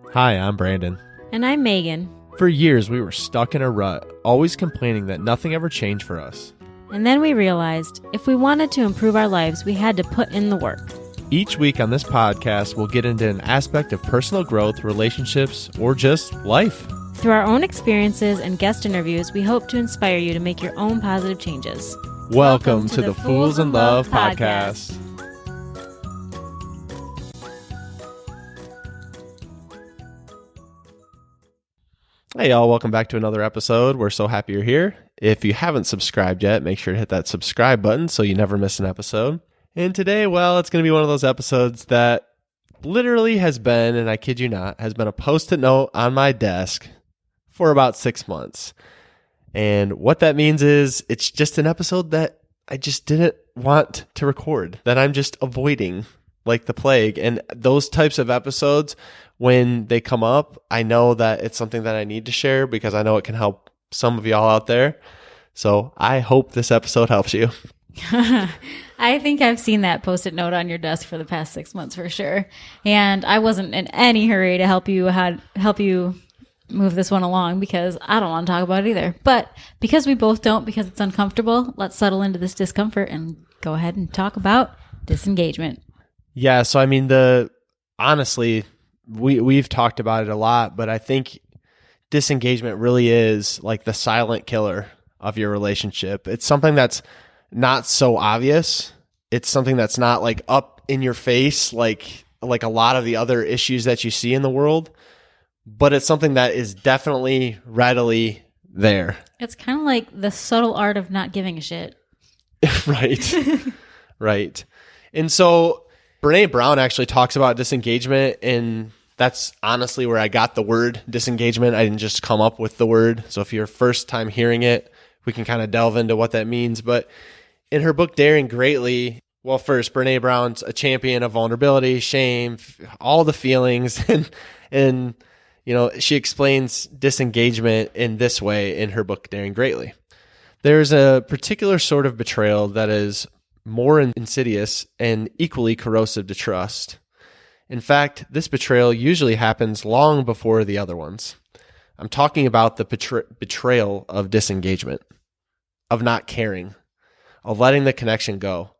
Hi, I'm Brandon. And I'm Megan. For years, we were stuck in a rut, always complaining that nothing ever changed for us. And then we realized if we wanted to improve our lives, we had to put in the work. Each week on this podcast, we'll get into an aspect of personal growth, relationships, or just life. Through our own experiences and guest interviews, we hope to inspire you to make your own positive changes. Welcome to the Fools in Love podcast. Hey y'all, welcome back to another episode. We're so happy you're here. If you haven't subscribed yet, make sure to hit that subscribe button so you never miss an episode. And today, well, it's going to be one of those episodes that literally has been, and I kid you not, has been a post-it note on my desk for about 6 months. And what that means is it's just an episode that I just didn't want to record, that I'm just avoiding like the plague. And those types of episodes, when they come up, I know that it's something that I need to share because I know it can help some of y'all out there. So I hope this episode helps you. I think I've seen that post-it note on your desk for the past 6 months for sure. And I wasn't in any hurry to help you move this one along because I don't want to talk about it either. But because we both don't, because it's uncomfortable, let's settle into this discomfort and go ahead and talk about disengagement. Yeah, so I mean, honestly, we've talked about it a lot, but I think disengagement really is like the silent killer of your relationship. It's something that's not so obvious. It's something that's not like up in your face like a lot of the other issues that you see in the world, but it's something that is definitely readily there. It's kind of like the subtle art of not giving a shit. Right. Right. And so Brené Brown actually talks about disengagement, and that's honestly where I got the word disengagement. I didn't just come up with the word. So if you're first time hearing it, we can kind of delve into what that means. But in her book, Daring Greatly, well, first, Brené Brown's a champion of vulnerability, shame, all the feelings. And you know, she explains disengagement in this way in her book, Daring Greatly. There's a particular sort of betrayal that is more insidious and equally corrosive to trust. In fact, this betrayal usually happens long before the other ones. I'm talking about the betrayal of disengagement, of not caring, of letting the connection go,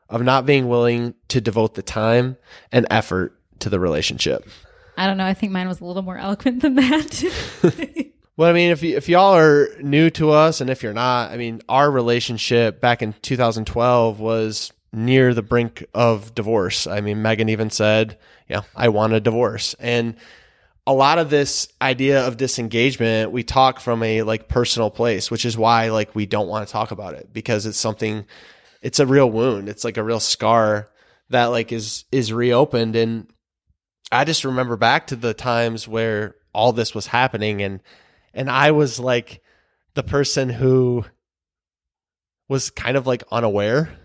of not being willing to devote the time and effort to the relationship. I don't know. I think mine was a little more eloquent than that. Well, I mean, if y'all are new to us, and if you're not, I mean, our relationship back in 2012 was near the brink of divorce. I mean, Megan even said, yeah, I want a divorce. And a lot of this idea of disengagement, we talk from a like personal place, which is why like we don't want to talk about it, because it's a real wound. It's like a real scar that like is reopened. And I just remember back to the times where all this was happening, and I was like the person who was kind of like unaware.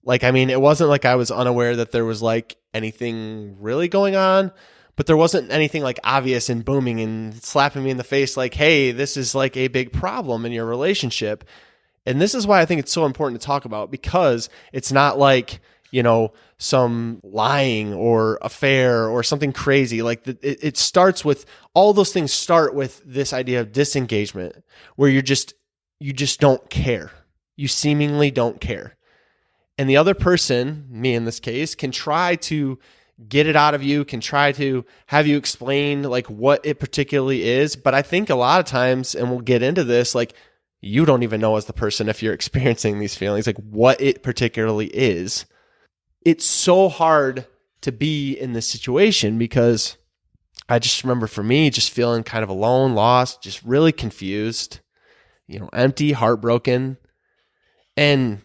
Like, I mean, it wasn't like I was unaware that there was like anything really going on, but there wasn't anything like obvious and booming and slapping me in the face like, hey, this is like a big problem in your relationship. And this is why I think it's so important to talk about, because it's not like, you know, some lying or affair or something crazy. Like it starts with, all those things start with this idea of disengagement, where you just don't care. You seemingly don't care. And the other person, me in this case, can try to get it out of you, can try to have you explain like what it particularly is. But I think a lot of times, and we'll get into this, like you don't even know as the person, if you're experiencing these feelings, like what it particularly is. It's so hard to be in this situation, because I just remember for me just feeling kind of alone, lost, just really confused, you know, empty, heartbroken. And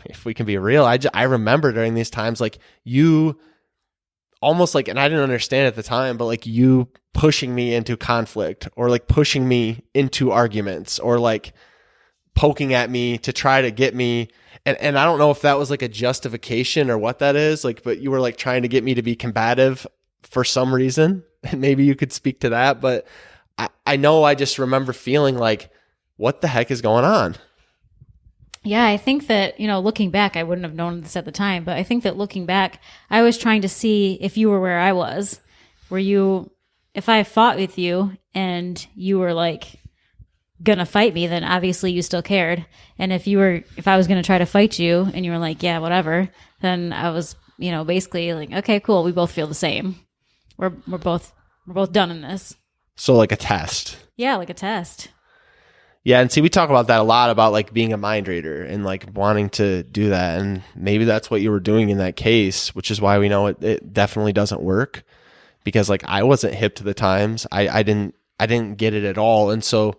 if we can be real, I remember during these times, like you almost like, and I didn't understand at the time, but like you pushing me into conflict, or like pushing me into arguments, or like poking at me to try to get me. And I don't know if that was like a justification or what that is, like, but you were like trying to get me to be combative for some reason. And maybe you could speak to that. But I know I just remember feeling like, what the heck is going on? Yeah, I think that, you know, looking back, I wouldn't have known this at the time, but I think that looking back, I was trying to see if you were where I was. Were you if I fought with you and you were like gonna fight me, then obviously you still cared. And if I was gonna try to fight you and you were like, yeah, whatever, then I was, basically like, okay, cool, we both feel the same. We're both done in this. So like a test. Yeah, like a test. Yeah, and see, we talk about that a lot, about like being a mind reader and like wanting to do that. And maybe that's what you were doing in that case, which is why we know it definitely doesn't work, because like I wasn't hip to the times. I didn't get it at all. And so,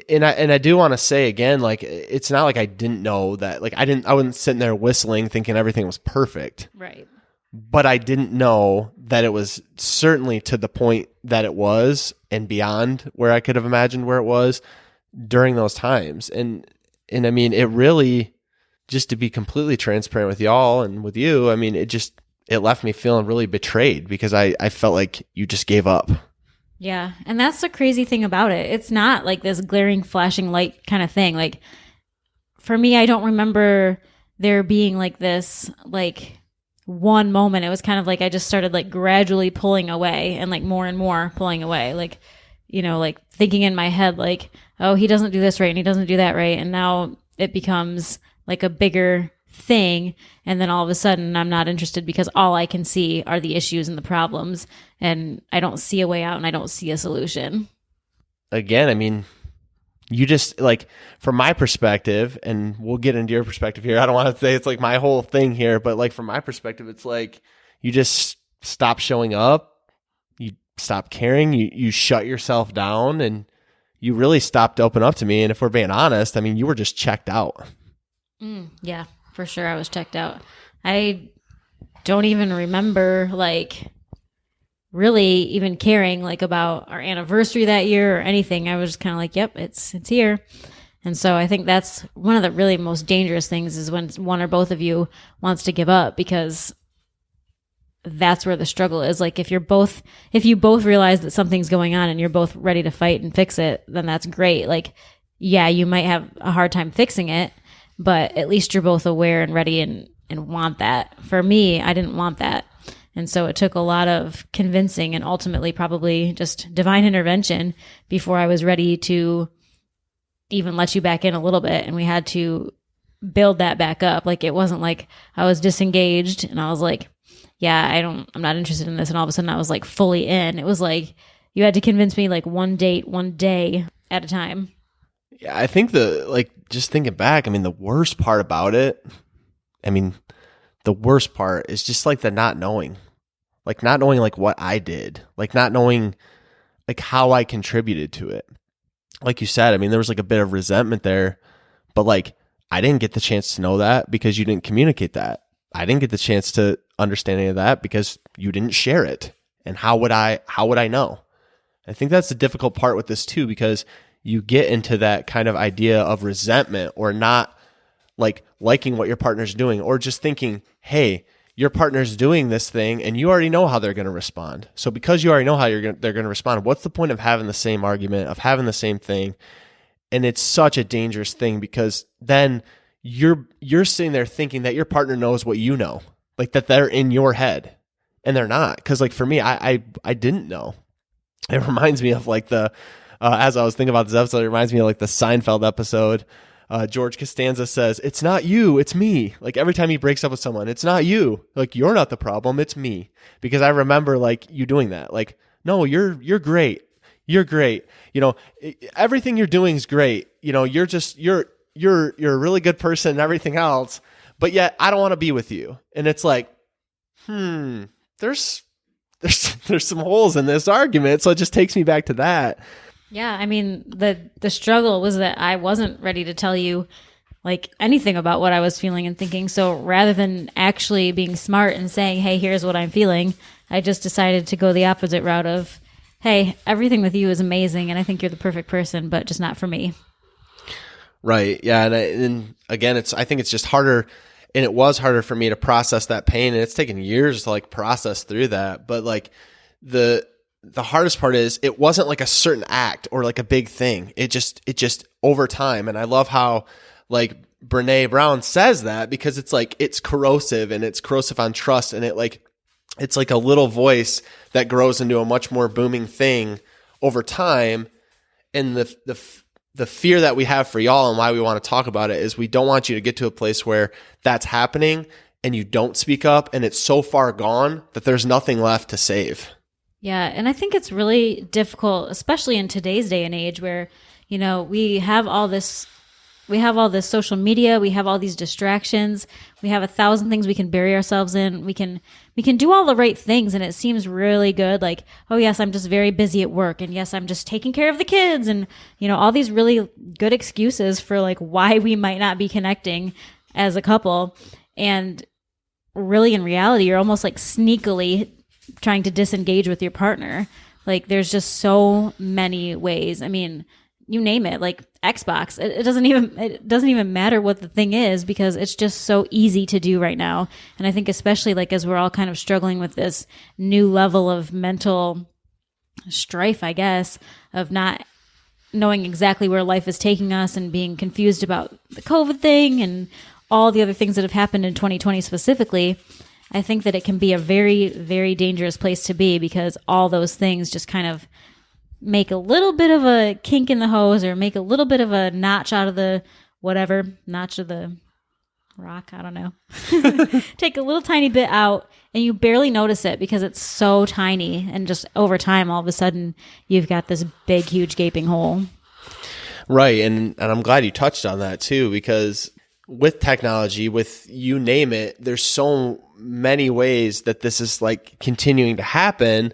and I do want to say again, like, it's not like I didn't know that, like I wasn't sitting there whistling thinking everything was perfect. Right. But I didn't know that it was certainly to the point that it was and beyond where I could have imagined where it was during those times. And I mean, it really, just to be completely transparent with y'all and with you, I mean, it left me feeling really betrayed, because I felt like you just gave up. Yeah. And that's the crazy thing about it. It's not like this glaring, flashing light kind of thing. Like, for me, I don't remember there being like this, like, one moment. It was kind of like I just started like gradually pulling away, and like more and more pulling away, like, like thinking in my head like, oh, he doesn't do this right and he doesn't do that right, and now it becomes like a bigger thing, and then all of a sudden I'm not interested because all I can see are the issues and the problems, and I don't see a way out and I don't see a solution. Again, I mean, you just, like, from my perspective, and we'll get into your perspective here, I don't want to say it's like my whole thing here, but like from my perspective, it's like you just stop showing up, you stop caring, you shut yourself down, and you really stopped to open up to me. And if we're being honest, I mean, you were just checked out. Yeah, for sure. I was checked out. I don't even remember like really even caring like about our anniversary that year or anything. I was just kind of like, yep, it's here. And so I think that's one of the really most dangerous things, is when one or both of you wants to give up, because that's where the struggle is. Like, if you both realize that something's going on and you're both ready to fight and fix it, then that's great. Like, yeah, you might have a hard time fixing it, but at least you're both aware and ready and want that. For me, I didn't want that. And so it took a lot of convincing and ultimately probably just divine intervention before I was ready to even let you back in a little bit. And we had to build that back up. Like, it wasn't like I was disengaged and I was like, yeah, I'm not interested in this. And all of a sudden I was like fully in. It was like you had to convince me like one day at a time. Yeah, I think just thinking back, I mean, the worst part about it, the worst part is just like the not knowing like what I did, like not knowing like how I contributed to it. Like you said, I mean, there was like a bit of resentment there, but like I didn't get the chance to know that because you didn't communicate that. I didn't get the chance to understand any of that because you didn't share it. And how would I know? I think that's the difficult part with this too, because you get into that kind of idea of resentment, or not like liking what your partner's doing, or just thinking, hey, your partner's doing this thing and you already know how they're going to respond. So because you already know how they're going to respond, what's the point of having the same argument, of having the same thing? And it's such a dangerous thing, because then you're sitting there thinking that your partner knows what you know, like that they're in your head, and they're not. Because like for me, I didn't know. It reminds me of like as I was thinking about this episode, it reminds me of like the Seinfeld episode. George Costanza says, "It's not you, it's me." Like every time he breaks up with someone, it's not you. Like, you're not the problem, it's me. Because I remember like you doing that. Like, no, you're great. You're great. Everything you're doing is great. You're a really good person and everything else, but yet I don't want to be with you. And it's like, there's some holes in this argument. So it just takes me back to that. Yeah, I mean, the struggle was that I wasn't ready to tell you like anything about what I was feeling and thinking. So rather than actually being smart and saying, hey, here's what I'm feeling, I just decided to go the opposite route of, hey, everything with you is amazing and I think you're the perfect person, but just not for me. Right. Yeah. And again, I think it's just harder, and it was harder for me to process that pain, and it's taken years to like process through that. But like the hardest part is it wasn't like a certain act or like a big thing. It just over time. And I love how like Brené Brown says that, because it's like, it's corrosive, and it's corrosive on trust. And it like, it's like a little voice that grows into a much more booming thing over time. And the fear that we have for y'all and why we want to talk about it is we don't want you to get to a place where that's happening and you don't speak up and it's so far gone that there's nothing left to save. Yeah. And I think it's really difficult, especially in today's day and age where, you know, we have all this social media, we have all these distractions, we have 1,000 things we can bury ourselves in. We can do all the right things and it seems really good. Like, oh yes, I'm just very busy at work. And yes, I'm just taking care of the kids and, you know, all these really good excuses for like why we might not be connecting as a couple. And really in reality, you're almost like sneakily trying to disengage with your partner. Like there's just so many ways. I mean, you name it, like Xbox. It doesn't even matter what the thing is because it's just so easy to do right now. And I think especially like as we're all kind of struggling with this new level of mental strife, I guess, of not knowing exactly where life is taking us and being confused about the COVID thing and all the other things that have happened in 2020 specifically, I think that it can be a very, very dangerous place to be because all those things just kind of make a little bit of a kink in the hose or make a little bit of a notch out of the whatever, notch of the rock, I don't know. Take a little tiny bit out and you barely notice it because it's so tiny and just over time all of a sudden you've got this big, huge gaping hole. Right. And I'm glad you touched on that too, because with technology, with you name it, there's so many ways that this is like continuing to happen.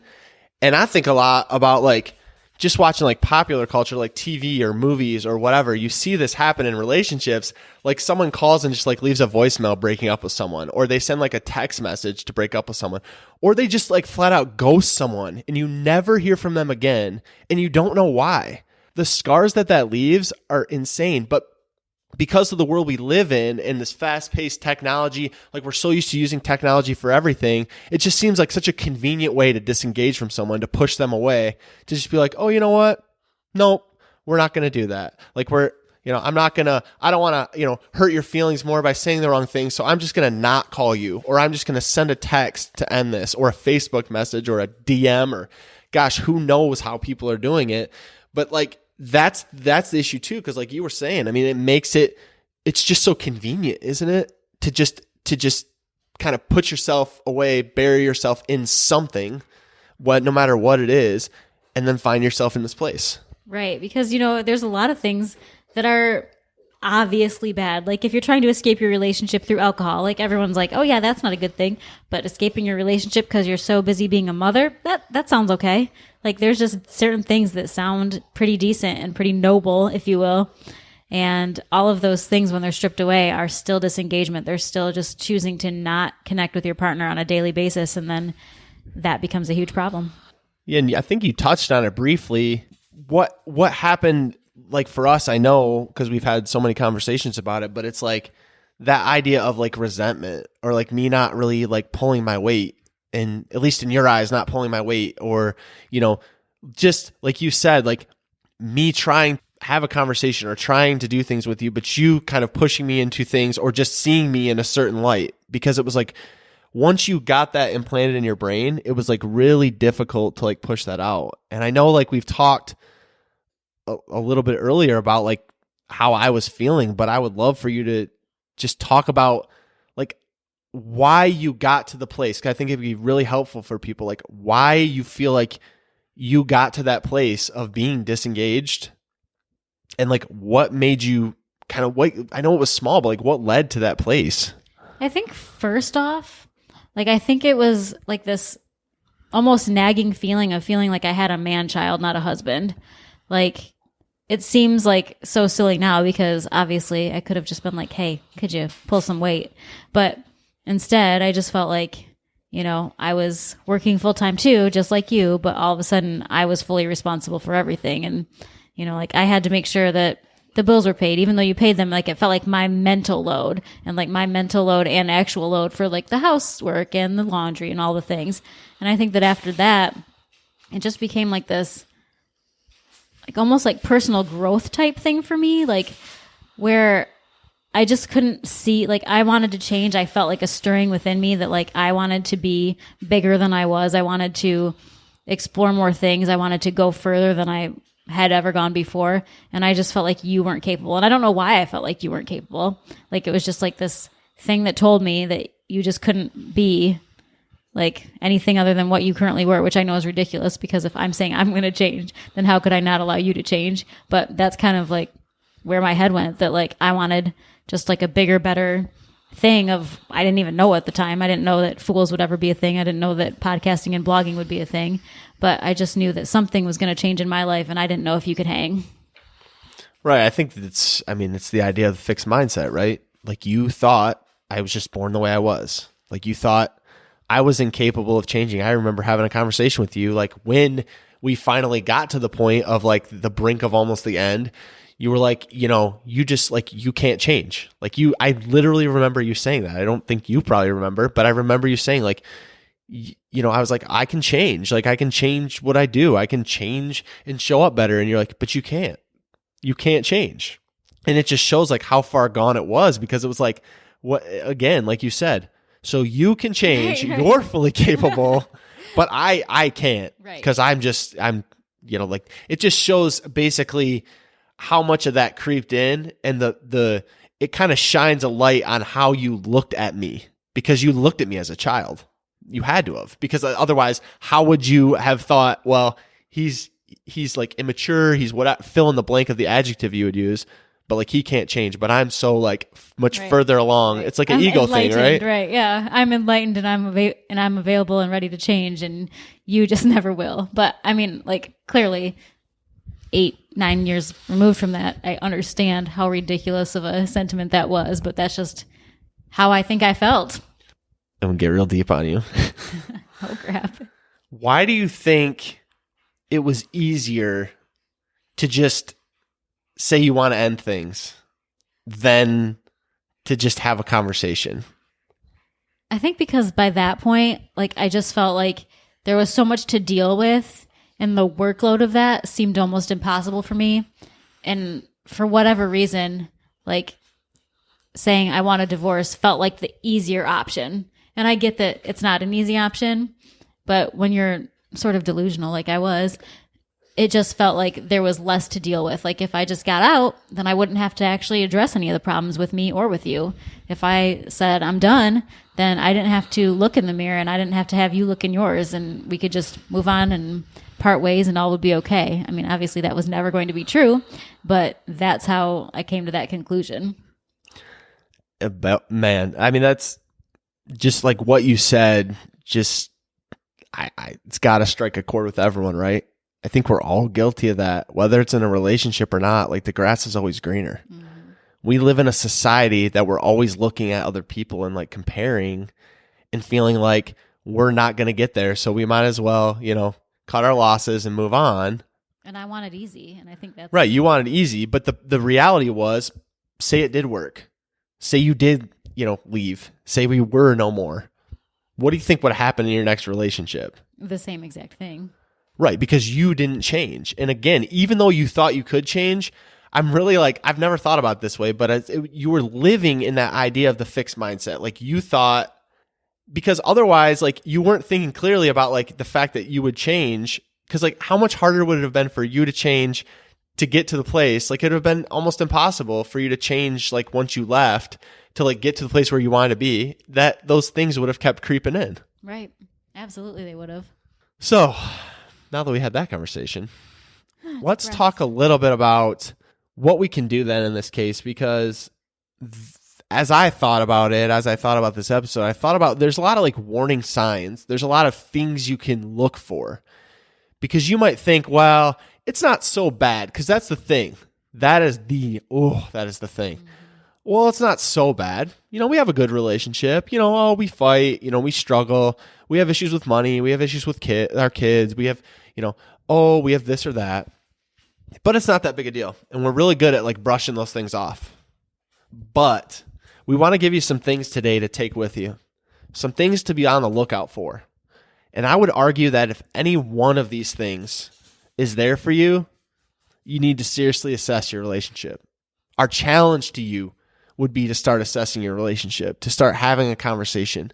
And I think a lot about like just watching like popular culture, like TV or movies or whatever, you see this happen in relationships. Like someone calls and just like leaves a voicemail breaking up with someone, or they send like a text message to break up with someone, or they just like flat out ghost someone and you never hear from them again and you don't know why. The scars that leaves are insane. But because of the world we live in and this fast-paced technology, like we're so used to using technology for everything, it just seems like such a convenient way to disengage from someone, to push them away, to just be like, oh, you know what? Nope, we're not going to do that. Like I don't want to, hurt your feelings more by saying the wrong thing. So I'm just going to not call you, or I'm just going to send a text to end this, or a Facebook message or a DM, or gosh, who knows how people are doing it. But like, that's the issue too, because like you were saying, I mean, it's just so convenient, isn't it, to just kind of put yourself away, bury yourself in something, no matter what it is, and then find yourself in this place. Right, because there's a lot of things that are obviously bad. Like if you're trying to escape your relationship through alcohol, like everyone's like, oh yeah, that's not a good thing. But escaping your relationship because you're so busy being a mother, that sounds okay. Like there's just certain things that sound pretty decent and pretty noble, if you will. And all of those things, when they're stripped away, are still disengagement. They're still just choosing to not connect with your partner on a daily basis. And then that becomes a huge problem. Yeah, and I think you touched on it briefly. What happened, like for us, I know because we've had so many conversations about it, but it's like that idea of like resentment, or like me not really like pulling my weight, and at least in your eyes, not pulling my weight, or, just like you said, like me trying to have a conversation or trying to do things with you, but you kind of pushing me into things or just seeing me in a certain light, because it was like, once you got that implanted in your brain, it was like really difficult to like push that out. And I know like we've talked a little bit earlier about like how I was feeling, but I would love for you to just talk about like why you got to the place. 'Cause I think it'd be really helpful for people, like why you feel like you got to that place of being disengaged, and like what made you kind of I know it was small, but like what led to that place? I think first off, like I think it was like this almost nagging feeling like I had a man child, not a husband. Like it seems like so silly now because obviously I could have just been like, hey, could you pull some weight? But instead I just felt like, I was working full time too, just like you, but all of a sudden I was fully responsible for everything. And, like I had to make sure that the bills were paid, even though you paid them. Like it felt like my mental load and actual load for like the housework and the laundry and all the things. And I think that after that, it just became like this, like almost like personal growth type thing for me, like where I just couldn't see, like, I wanted to change. I felt like a stirring within me that, like, I wanted to be bigger than I was. I wanted to explore more things. I wanted to go further than I had ever gone before. And I just felt like you weren't capable. And I don't know why I felt like you weren't capable. Like, it was just like this thing that told me that you just couldn't be like anything other than what you currently were, which I know is ridiculous, because if I'm saying I'm going to change, then how could I not allow you to change? But that's kind of like where my head went, that like I wanted just like a bigger, better thing of, I didn't even know at the time. I didn't know that fools would ever be a thing. I didn't know that podcasting and blogging would be a thing, but I just knew that something was going to change in my life, and I didn't know if you could hang. Right. I think it's the idea of the fixed mindset, right? Like, you thought I was just born the way I was. Like, you thought I was incapable of changing. I remember having a conversation with you, like, when we finally got to the point of like the brink of almost the end, you were like, you just like, you can't change. Like, I literally remember you saying that. I don't think you probably remember, but I remember you saying like, I was like, I can change. Like, I can change what I do. I can change and show up better. And you're like, but you can't change. And it just shows like how far gone it was, because it was like, what, again, like you said, so you can change, right. You're fully capable, but I can't, right? Because I'm like, it just shows basically how much of that creeped in, and it kind of shines a light on how you looked at me, because you looked at me as a child. You had to have, because otherwise, how would you have thought, well, he's like immature, he's what, fill in the blank of the adjective you would use, but like, he can't change, but I'm so like much further along. It's like an ego thing, right? Right. Yeah. I'm enlightened, and I'm available and ready to change, and you just never will. But I mean, like, clearly 8-9 years removed from that, I understand how ridiculous of a sentiment that was, but that's just how I think I felt. I'm gonna get real deep on you. Oh crap. Why do you think it was easier to just say you want to end things than to just have a conversation? I think because by that point, like, I just felt like there was so much to deal with, and the workload of that seemed almost impossible for me. And for whatever reason, like, saying I want a divorce felt like the easier option. And I get that it's not an easy option, but when you're sort of delusional like I was, it just felt like there was less to deal with. Like, if I just got out, then I wouldn't have to actually address any of the problems with me or with you. If I said I'm done, then I didn't have to look in the mirror, and I didn't have to have you look in yours, and we could just move on and part ways, and all would be okay. I mean, obviously that was never going to be true, but that's how I came to that conclusion. Man, I mean, that's just like what you said. Just, it's got to strike a chord with everyone, right? I think we're all guilty of that, whether it's in a relationship or not. Like, the grass is always greener. Mm-hmm. We live in a society that we're always looking at other people and like comparing and feeling like we're not going to get there. So we might as well, cut our losses and move on. And I want it easy. And I think that's right. You want it easy. But the reality was, say it did work. Say you did, leave. Say we were no more. What do you think would happen in your next relationship? The same exact thing. Right, because you didn't change. And again, even though you thought you could change, I'm really like, I've never thought about it this way, but you were living in that idea of the fixed mindset. Like, you thought, because otherwise, like, you weren't thinking clearly about like the fact that you would change. Because like, how much harder would it have been for you to change to get to the place? Like, it would have been almost impossible for you to change, like, once you left, to like get to the place where you wanted to be. That those things would have kept creeping in. Right. Absolutely, they would have. So, now that we had that conversation, let's talk a little bit about what we can do then in this case, because as I thought about it, as I thought about this episode, I thought about, there's a lot of like warning signs. There's a lot of things you can look for, because you might think, well, it's not so bad, because that's the thing. That is the thing. Mm-hmm. Well, it's not so bad. We have a good relationship. We fight, we struggle. We have issues with money. We have issues with our kids. We have, we have this or that. But it's not that big a deal. And we're really good at like brushing those things off. But we want to give you some things today to take with you. Some things to be on the lookout for. And I would argue that if any one of these things is there for you, you need to seriously assess your relationship. Our challenge to you would be to start assessing your relationship, to start having a conversation.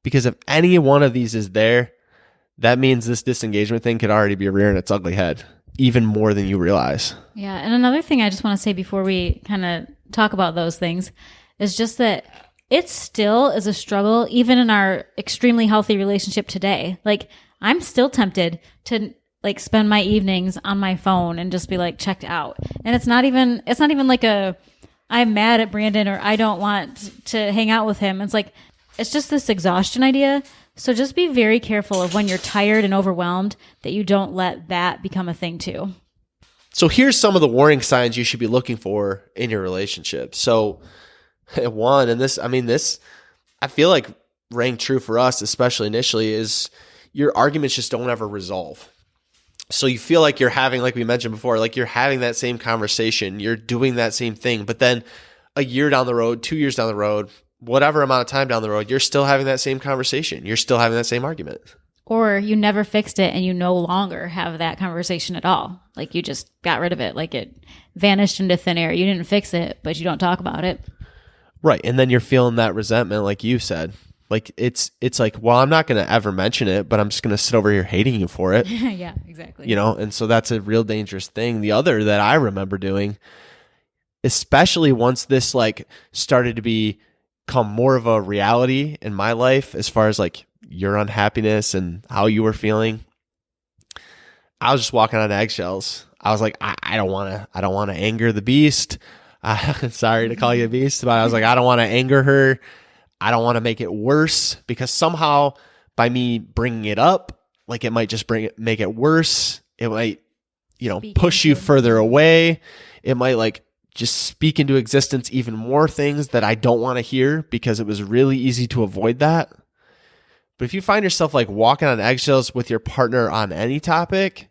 Because if any one of these is there, that means this disengagement thing could already be rearing its ugly head, even more than you realize. Yeah. And another thing I just want to say before we kind of talk about those things is just that it still is a struggle, even in our extremely healthy relationship today. Like, I'm still tempted to like spend my evenings on my phone and just be like checked out. And it's not even like I'm mad at Brandon or I don't want to hang out with him. It's like, it's just this exhaustion idea. So just be very careful of when you're tired and overwhelmed that you don't let that become a thing too. So here's some of the warning signs you should be looking for in your relationship. So one, and this I feel like rang true for us, especially initially, is your arguments just don't ever resolve. So you feel like you're having, like we mentioned before, like you're having that same conversation, you're doing that same thing, but then a year down the road, 2 years down the road, whatever amount of time down the road, you're still having that same conversation. You're still having that same argument. Or you never fixed it and you no longer have that conversation at all. Like you just got rid of it. Like it vanished into thin air. You didn't fix it, but you don't talk about it. Right. And then you're feeling that resentment, like you said. Like it's like, well, I'm not going to ever mention it, but I'm just going to sit over here hating you for it. Yeah, exactly. You know, and so that's a real dangerous thing. The other that I remember doing, especially once this like started to become more of a reality in my life, as far as like your unhappiness and how you were feeling, I was just walking on eggshells. I was like, I don't want to anger the beast. Sorry to call you a beast, but I was like, I don't want to anger her. I don't want to make it worse, because somehow by me bringing it up, like it might just make it worse. It might, push you further away. It might like just speak into existence even more things that I don't want to hear, because it was really easy to avoid that. But if you find yourself like walking on eggshells with your partner on any topic,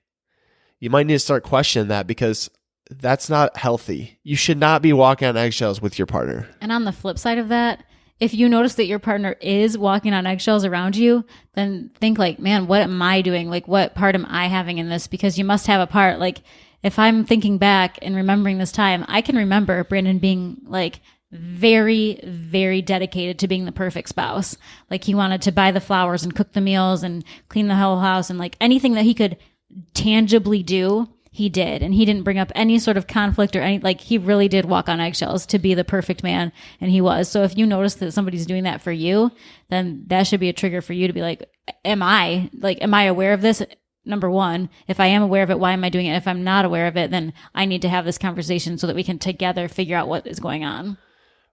you might need to start questioning that, because that's not healthy. You should not be walking on eggshells with your partner. And on the flip side of that, if you notice that your partner is walking on eggshells around you, then think like, man, what am I doing? Like, what part am I having in this? Because you must have a part. Like, if I'm thinking back and remembering this time, I can remember Brandon being like very, very dedicated to being the perfect spouse. Like, he wanted to buy the flowers and cook the meals and clean the whole house, and like anything that he could tangibly do, he did. And he didn't bring up any sort of conflict or any, like, he really did walk on eggshells to be the perfect man. And he was. So if you notice that somebody's doing that for you, then that should be a trigger for you to be like, am I aware of this? Number one, if I am aware of it, why am I doing it? If I'm not aware of it, then I need to have this conversation so that we can together figure out what is going on.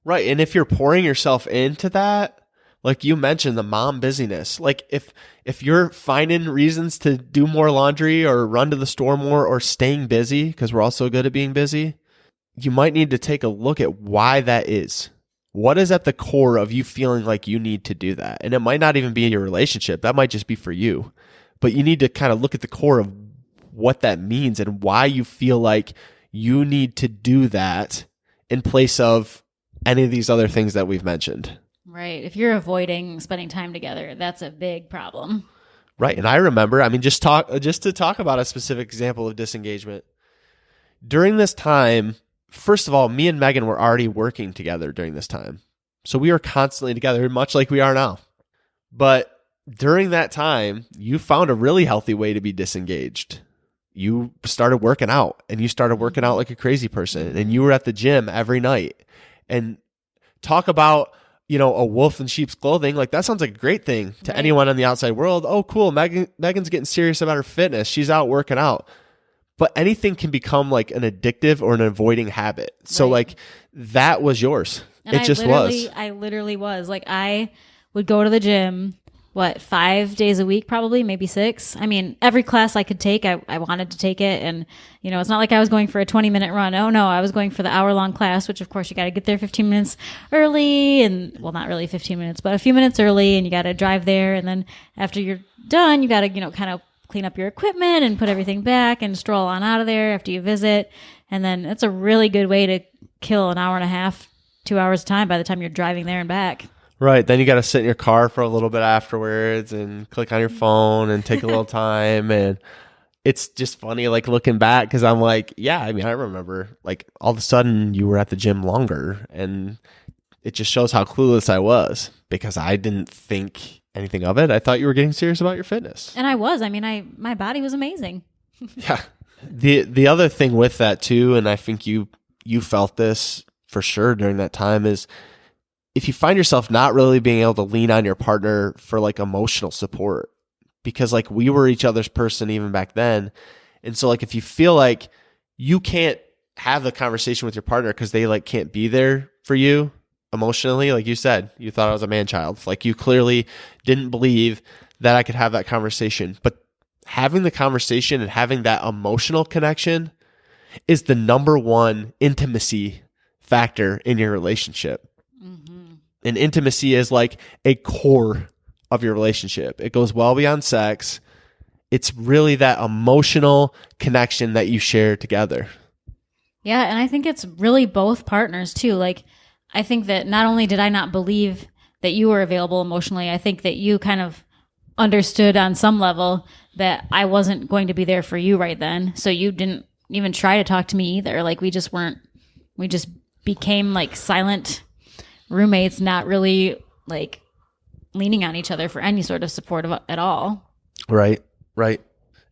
Right. And if you're pouring yourself into that, like you mentioned, the mom busyness, like if you're finding reasons to do more laundry or run to the store more or staying busy, because we're all so good at being busy, you might need to take a look at why that is. What is at the core of you feeling like you need to do that? And it might not even be in your relationship. That might just be for you. But you need to kind of look at the core of what that means and why you feel like you need to do that in place of any of these other things that we've mentioned. Right. If you're avoiding spending time together, that's a big problem. Right. And I remember, just to talk about a specific example of disengagement. During this time, first of all, me and Megan were already working together during this time. So we were constantly together, much like we are now. But during that time, you found a really healthy way to be disengaged. You started working out, and you started working out like a crazy person, and you were at the gym every night. And talk about, a wolf in sheep's clothing. Like, that sounds like a great thing to anyone in the outside world. Oh, cool. Megan's getting serious about her fitness. She's out working out. But anything can become like an addictive or an avoiding habit. So like that was yours. And I literally was like, I would go to the gym, 5 days a week, probably, maybe 6. I mean, every class I could take, I wanted to take it. And, it's not like I was going for a 20-minute run. Oh, no, I was going for the hour-long class, which, of course, you got to get there 15 minutes early. And, well, not really 15 minutes, but a few minutes early. And you got to drive there. And then after you're done, you got to, kind of clean up your equipment and put everything back and stroll on out of there after you visit. And then it's a really good way to kill an hour and a half, 2 hours of time by the time you're driving there and back. Right. Then you got to sit in your car for a little bit afterwards and click on your phone and take a little time. And it's just funny, like looking back, because I'm like, yeah, I mean, I remember like all of a sudden you were at the gym longer, and it just shows how clueless I was because I didn't think anything of it. I thought you were getting serious about your fitness. And I was. I mean, my body was amazing. Yeah. The other thing with that too, and I think you felt this for sure during that time, is if you find yourself not really being able to lean on your partner for like emotional support, because like we were each other's person even back then. And so like if you feel like you can't have the conversation with your partner because they like can't be there for you emotionally, like you said, you thought I was a man child. Like you clearly didn't believe that I could have that conversation. But having the conversation and having that emotional connection is the number one intimacy factor in your relationship. Mm-hmm. And intimacy is like a core of your relationship. It goes well beyond sex. It's really that emotional connection that you share together. Yeah, and I think it's really both partners too. Like, I think that not only did I not believe that you were available emotionally, I think that you kind of understood on some level that I wasn't going to be there for you right then. So you didn't even try to talk to me either. Like we just became like silent roommates, not really like leaning on each other for any sort of support at all. Right.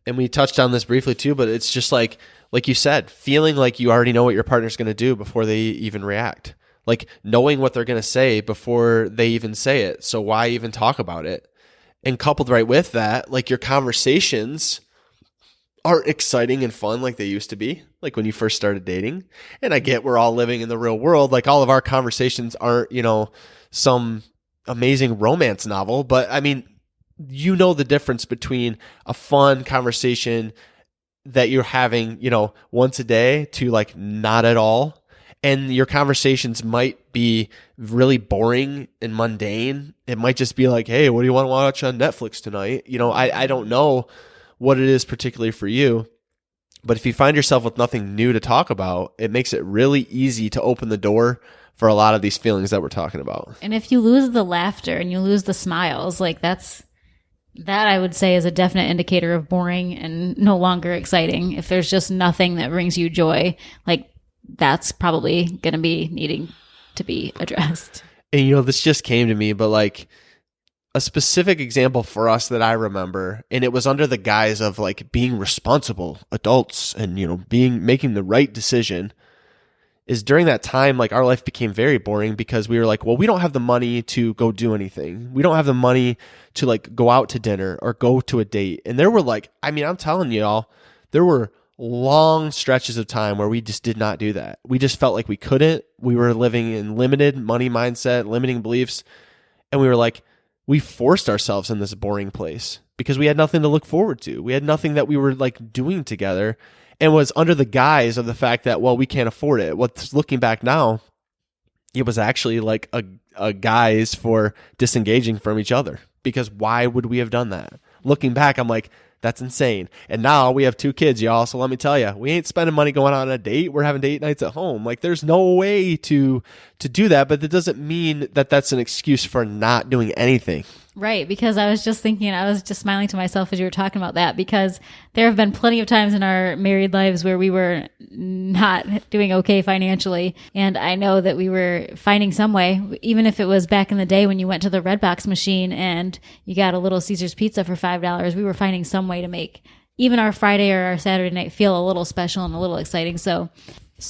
And we touched on this briefly too, but it's just like you said, feeling like you already know what your partner's going to do before they even react. Like knowing what they're going to say before they even say it. So why even talk about it? And coupled right with that, like your conversations aren't exciting and fun like they used to be, like when you first started dating. And I get we're all living in the real world. Like all of our conversations aren't, some amazing romance novel. But I mean, the difference between a fun conversation that you're having, once a day to like not at all. And your conversations might be really boring and mundane. It might just be like, hey, what do you want to watch on Netflix tonight? I don't know what it is particularly for you. But if you find yourself with nothing new to talk about, it makes it really easy to open the door for a lot of these feelings that we're talking about. And if you lose the laughter and you lose the smiles, like that I would say is a definite indicator of boring and no longer exciting. If there's just nothing that brings you joy, like that's probably going to be needing to be addressed. And this just came to me, but like a specific example for us that I remember, and it was under the guise of like being responsible adults and, making the right decision, is during that time, like our life became very boring because we were like, well, we don't have the money to go do anything. We don't have the money to like go out to dinner or go to a date. And there were like, I mean, I'm telling y'all, there were long stretches of time where we just did not do that. We just felt like we couldn't. We were living in limited money mindset, limiting beliefs. And we were like, we forced ourselves in this boring place because we had nothing to look forward to. We had nothing that we were like doing together, and was under the guise of the fact that, well, we can't afford it. What's looking back now, it was actually like a guise for disengaging from each other, because why would we have done that? Looking back, I'm like, that's insane. And now we have 2 kids, y'all. So let me tell you, we ain't spending money going on a date. We're having date nights at home. Like there's no way to do that, but that doesn't mean that that's an excuse for not doing anything. Right. Because I was just smiling to myself as you were talking about that, because there have been plenty of times in our married lives where we were not doing okay financially. And I know that we were finding some way, even if it was back in the day when you went to the Redbox machine and you got a little Caesar's pizza for $5, we were finding some way to make even our Friday or our Saturday night feel a little special and a little exciting. So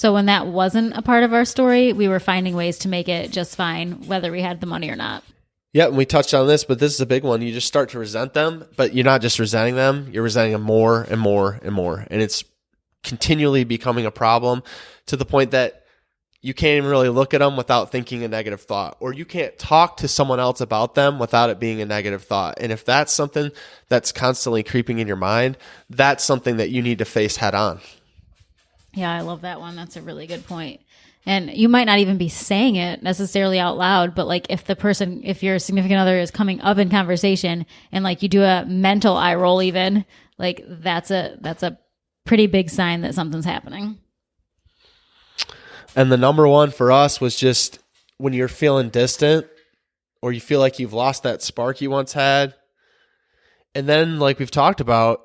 when that wasn't a part of our story, we were finding ways to make it just fine, whether we had the money or not. Yeah, and we touched on this, but this is a big one. You just start to resent them, but you're not just resenting them, you're resenting them more and more and more. And it's continually becoming a problem to the point that you can't even really look at them without thinking a negative thought, or you can't talk to someone else about them without it being a negative thought. And if that's something that's constantly creeping in your mind, that's something that you need to face head on. Yeah, I love that one. That's a really good point. And you might not even be saying it necessarily out loud, but like if your significant other is coming up in conversation and like you do a mental eye roll even, like that's a pretty big sign that something's happening. And the number one for us was just when you're feeling distant or you feel like you've lost that spark you once had. And then like we've talked about,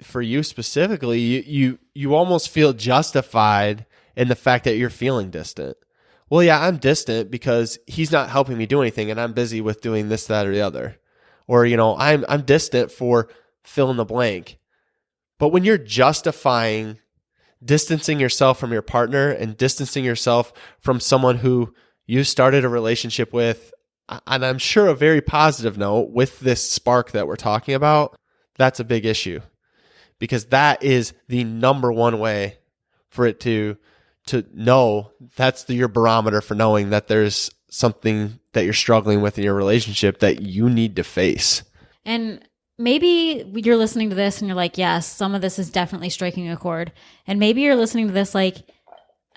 for you specifically, you almost feel justified in the fact that you're feeling distant. Well, yeah, I'm distant because he's not helping me do anything and I'm busy with doing this, that, or the other. Or, I'm distant for fill in the blank. But when you're justifying distancing yourself from your partner and distancing yourself from someone who you started a relationship with, and I'm sure a very positive note, with this spark that we're talking about, that's a big issue. Because that is the number one way for it to know, that's your barometer for knowing that there's something that you're struggling with in your relationship that you need to face. And maybe you're listening to this and you're like, yes, some of this is definitely striking a chord. And maybe you're listening to this like,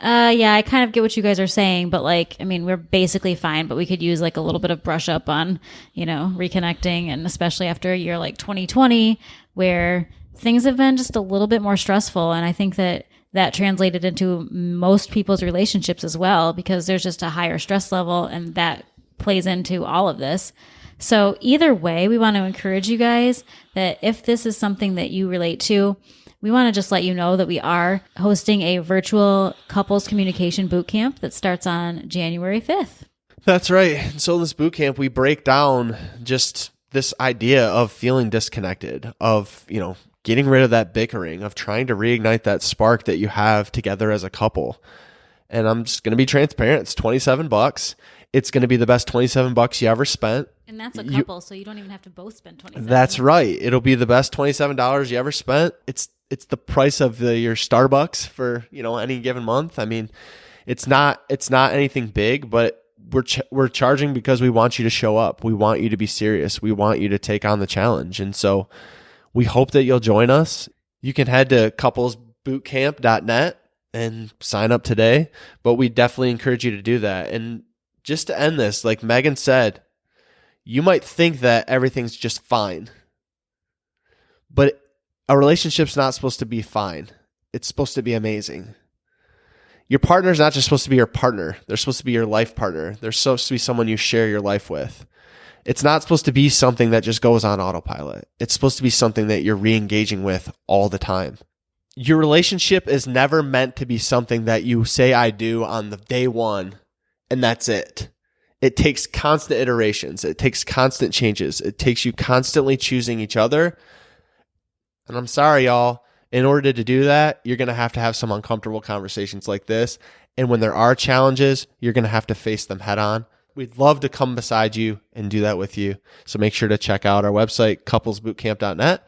yeah, I kind of get what you guys are saying, but we're basically fine, but we could use like a little bit of brush up on, reconnecting. And especially after a year like 2020, where things have been just a little bit more stressful. And I think that translated into most people's relationships as well, because there's just a higher stress level and that plays into all of this. So either way, we want to encourage you guys that if this is something that you relate to, we want to just let you know that we are hosting a virtual couples communication boot camp that starts on January 5th. That's right. So in this boot camp, we break down just this idea of feeling disconnected, of, getting rid of that bickering, of trying to reignite that spark that you have together as a couple. And I'm just going to be transparent. It's $27. It's going to be the best $27 you ever spent. And that's a couple, so you don't even have to both spend $27. That's right. It'll be the best $27 you ever spent. It's the price of your Starbucks for, any given month. I mean, it's not anything big, but we're charging because we want you to show up. We want you to be serious. We want you to take on the challenge. And so we hope that you'll join us. You can head to couplesbootcamp.net and sign up today, but we definitely encourage you to do that. And just to end this, like Megan said, you might think that everything's just fine, but a relationship's not supposed to be fine. It's supposed to be amazing. Your partner's not just supposed to be your partner. They're supposed to be your life partner. They're supposed to be someone you share your life with. It's not supposed to be something that just goes on autopilot. It's supposed to be something that you're re-engaging with all the time. Your relationship is never meant to be something that you say I do on the day one and that's it. It takes constant iterations. It takes constant changes. It takes you constantly choosing each other. And I'm sorry, y'all. In order to do that, you're going to have some uncomfortable conversations like this. And when there are challenges, you're going to have to face them head on. We'd love to come beside you and do that with you. So make sure to check out our website, couplesbootcamp.net.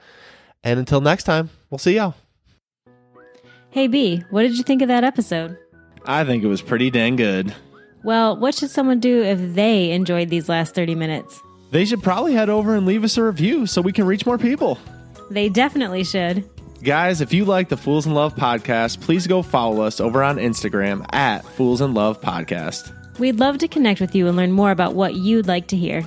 And until next time, we'll see y'all. Hey, B, what did you think of that episode? I think it was pretty dang good. Well, what should someone do if they enjoyed these last 30 minutes? They should probably head over and leave us a review so we can reach more people. They definitely should. Guys, if you like the Fools in Love podcast, please go follow us over on Instagram at Fools in Love Podcast. We'd love to connect with you and learn more about what you'd like to hear.